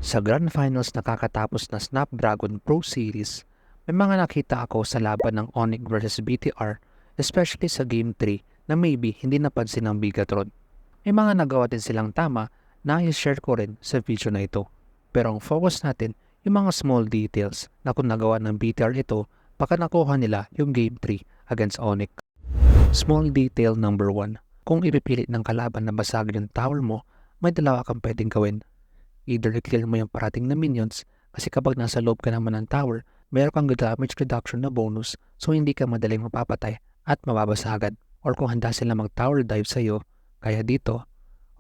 Sa Grand Finals na kakatapos na Snapdragon Pro Series, may mga nakita ako sa laban ng Onyx versus BTR, especially sa Game 3 na maybe hindi napansin ng Bigatron. May mga nagawa din silang tama na i-share ko rin sa video na ito. Pero ang focus natin yung mga small details na kung nagawa ng BTR ito, baka nakuha nila yung Game 3 against Onyx. Small detail number 1. Kung ipipilit ng kalaban na basagin yung tower mo, may dalawa kang pwedeng gawin. Either i-clear mo yung parating na minions kasi kapag nasa loob ka naman ng tower, meron kang damage reduction na bonus so hindi ka madaling mapapatay at mababasagan. Or kung handa sila mag-tower dive sa'yo, kaya dito,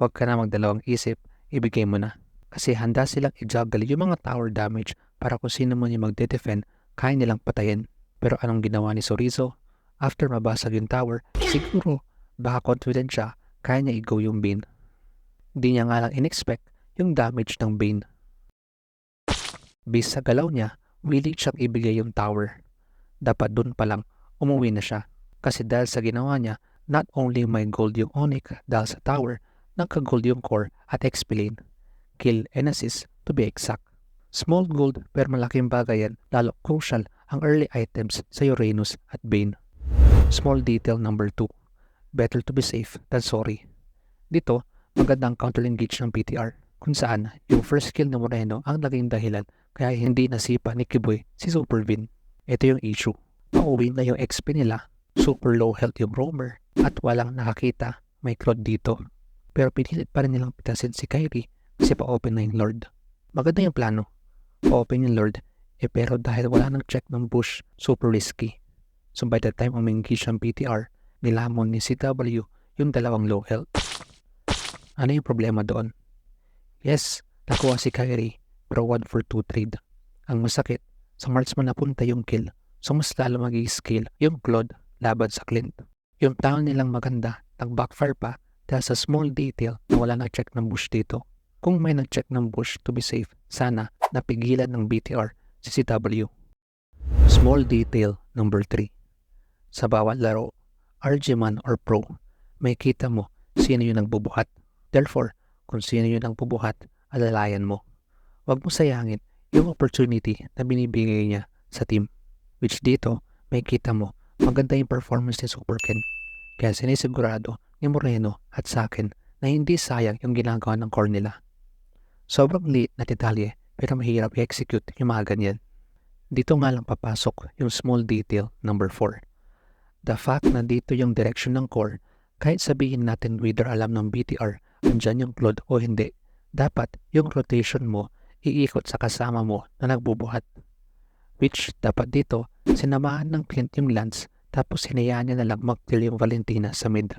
huwag ka na magdalawang isip, ibigay mo na. Kasi handa silang i-juggle yung mga tower damage para kung sino mo yung magde-defend, kaya nilang patayin. Pero anong ginawa ni Sorizo? After mabasag yung tower, siguro baka confident siya, kaya niya i-go yung Bane. Di niya nga lang in-expect yung damage ng Bane. Based sa galaw niya, willing siyang ibigay yung tower. Dapat dun pa lang, umuwi na siya. Kasi dahil sa ginawa niya, not only may gold yung Onyx dahil sa tower, nagka-gold yung core at XP lane. Kill and assist to be exact. Small gold pero malaking bagay yan, lalo crucial ang early items sa Uranus at Bane. Small detail number 2. Better to be safe than sorry. Dito, magandang counter-engage ng PTR kung saan yung first kill ni Moreno ang naging dahilan kaya hindi nasipa ni Kiboy si Super Vin. Ito yung issue. Pauwi na yung XP nila, super low health yung roamer at walang nakakita may Claude dito. Pero pinilit pa rin nilang pitasin si Kyrie kasi pa-open na yung Lord. Maganda yung plano. Pa-open yung Lord pero dahil wala nang check ng bush, super risky. So by the time umengage ang PTR, nilamon ni CW yung dalawang low health. Ano yung problema doon? Yes, nakuha si Kyrie pero 1 for 2 trade. Ang masakit, sa marksman napunta yung kill so mas lalo mag-i-scale yung Claude laban sa Clint. Yung town nilang maganda, nag-backfire pa dahil sa small detail na wala nag-check ng bush dito. Kung may nag-check ng bush to be safe, sana napigilan ng BTR si CW. Small detail number 3. Sa bawat laro, RG man or pro, may kita mo sino yung nagbubuhat. Therefore, kung sino yung nagbubuhat, alalayan mo. Huwag mo sayangin yung opportunity na binibigay niya sa team. Which dito, may kita mo, maganda yung performance ni Super Ken. Kaya sinisigurado ni Moreno at sa akin na hindi sayang yung ginagawa ng core nila. Sobrang liit na detalye pero mahirap i-execute yung mga ganyan. Dito nga lang papasok yung small detail number 4. The fact na dito yung direction ng core, kahit sabihin natin whether alam ng BTR andyan yung Claude o hindi, dapat yung rotation mo iikot sa kasama mo na nagbubuhat. Which dapat dito, sinamahan ng Clint yung Lance tapos hinayaan niya na lang mag-kill yung Valentina sa mid.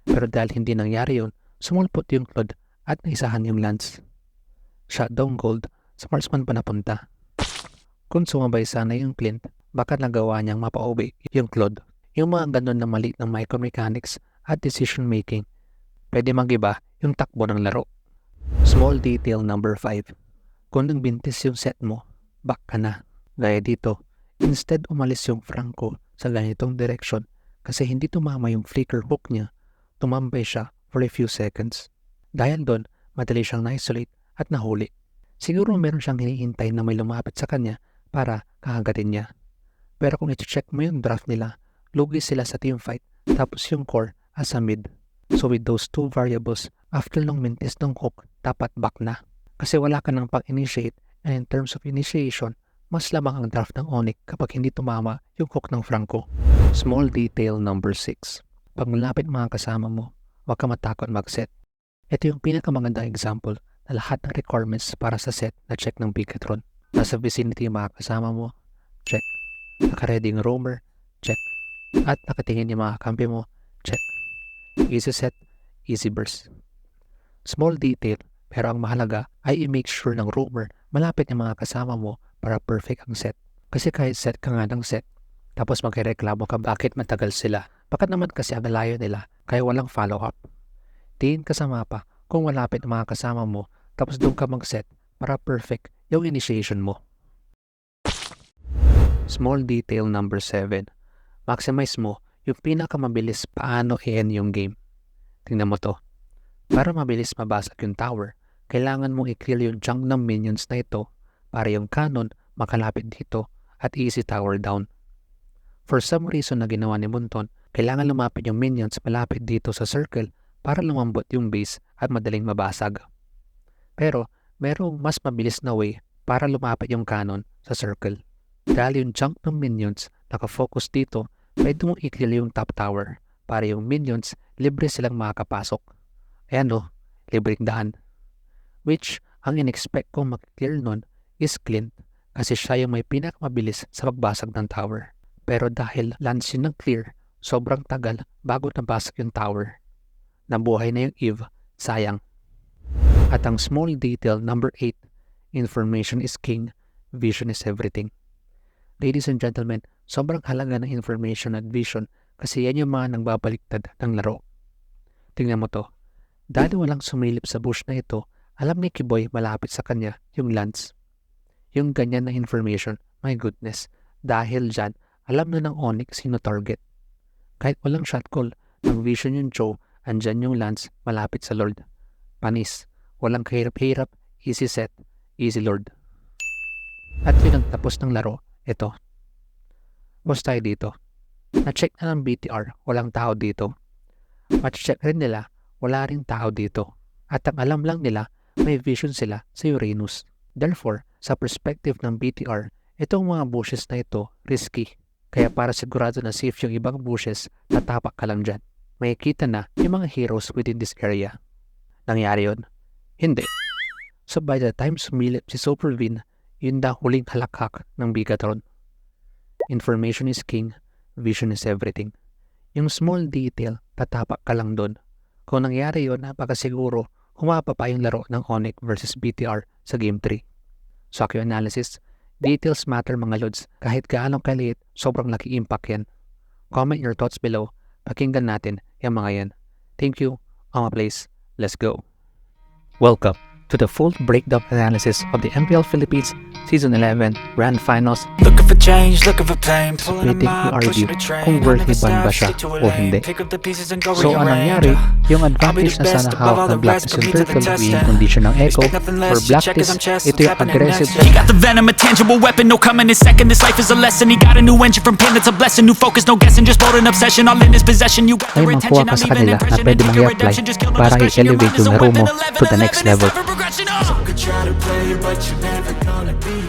Pero dahil hindi nangyari yun, sumulpot yung Claude at naisahan yung Lance. Shutdown gold, sa marksman pa napunta. Kung sumabay sana yung Clint, baka nagawa niyang mapauwi yung Claude. Yung mga ganun na maliit ng micromechanics at decision making, pwede mag-iba yung takbo ng laro. Small detail number 5. Kung nagbintis yung set mo, back ka na. Gaya dito, instead umalis yung Franco sa ganitong direction kasi hindi tumama yung flicker hook niya, tumambay siya for a few seconds. Dahil doon, madali siyang na-isolate at nahuli. Siguro meron siyang hinihintay na may lumapit sa kanya para kakagatin niya. Pero kung i-check mo yung draft nila, lugi sila sa teamfight tapos yung core as a mid. So with those two variables, after long mintis ng hook, dapat back na. Kasi wala ka nang pag-initiate and in terms of initiation, mas lamang ang draft ng Onyx kapag hindi tumama yung hook ng Franco. Small detail number 6. Pag malapit mga kasama mo, huwag ka matakot mag-set. Ito yung pinakamagandang example na lahat ng requirements para sa set na check ng Bigatron. Nasa vicinity yung mga kasama mo, check. Naka-ready yung roamer, check. At nakatingin yung mga kampi mo, check. Easy set, easy burst. Small detail, pero ang mahalaga ay i-make sure ng roamer malapit yung mga kasama mo para perfect ang set. Kasi kahit set ka nga ng set, tapos magreklamo ka bakit matagal sila. Bakit naman kasi ang layo nila kaya walang follow-up. Tingin ka sa mapa kung malapit ang mga kasama mo tapos doon ka mag-set para perfect yung initiation mo. Small detail number 7. Maximize mo yung pinakamabilis paano i-end yung game. Tingnan mo to. Para mabilis mabasag yung tower, kailangan mong i-clear yung junk ng minions na ito para yung cannon makalapit dito at easy tower down. For some reason na ginawa ni Bunton, kailangan lumapit yung minions malapit dito sa circle para lumambot yung base at madaling mabasag. Pero merong mas mabilis na way para lumapit yung cannon sa circle. Dahil yung junk ng minions nakafocus dito, pwede mong i-clear yung top tower para yung minions libre silang makakapasok. Ayan o, libreng daan. Which, ang in-expect kong mag-clear nun is Clint kasi siya yung may pinakamabilis sa pagbasag ng tower. Pero dahil lance yun ng clear, sobrang tagal bago nabasag yung tower. Nabuhay na yung Eve, sayang. At ang small detail number 8, information is king, vision is everything. Ladies and gentlemen, sobrang halaga ng information at vision kasi yan yung mga nagbabaliktad ng laro. Tingnan mo to. Dahil walang sumilip sa bush na ito, alam ni Kiboy malapit sa kanya yung lance. Yung ganyan na information, my goodness. Dahil dyan, alam na ng Onyx sino target. Kahit walang shot call, ng vision yung Joe, andyan yung lance malapit sa Lord. Panis, walang kahirap-hirap, easy set, easy Lord. At yun ang tapos ng laro, ito. Boss tayo dito. Na-check na ng BTR, walang tao dito. Matcheck rin nila, wala rin tao dito. At ang alam lang nila, may vision sila sa Uranus. Therefore, sa perspective ng BTR, itong mga bushes na ito, risky. Kaya para sigurado na safe yung ibang bushes, tatapak ka lang dyan. Makikita na yung mga heroes within this area. Nangyari yun? Hindi. So by the time sumilip si Supervin, yun na huling halakhak ng Bigatron. Information is king, vision is everything. Yung small detail, tatapak ka lang doon. Kung nangyari yun, napakasiguro, humapa pa yung laro ng Onyx versus BTR sa Game 3. So Akio Analysis, details matter mga lods. Kahit gaano kaliit, sobrang laki impact yan. Comment your thoughts below. Pakinggan natin yung mga yan. Thank you. On my place. Let's go. Welcome to the full breakdown analysis of the MPL Philippines Season 11 Grand Finals. Looking for change, looking for pain. Waiting to argue kung worthy ba siya o hindi. So ang nangyari, yung advantage na sana hawak ng Blacklist yung Turtle being condition ng Echo or Blacklist, ito yung aggressive. He got the venom, a tangible weapon, no coming in second. This life is a lesson. He got a new engine from pain, that's a blessing. New focus, no guessing, just bold and obsession. All in his possession. You got May their makuha attention. ka I'm sa leaving kanila na impression. pwede mong i-apply para i-elevate yung laro mo to the next level. Some could try to play you, but you're never gonna be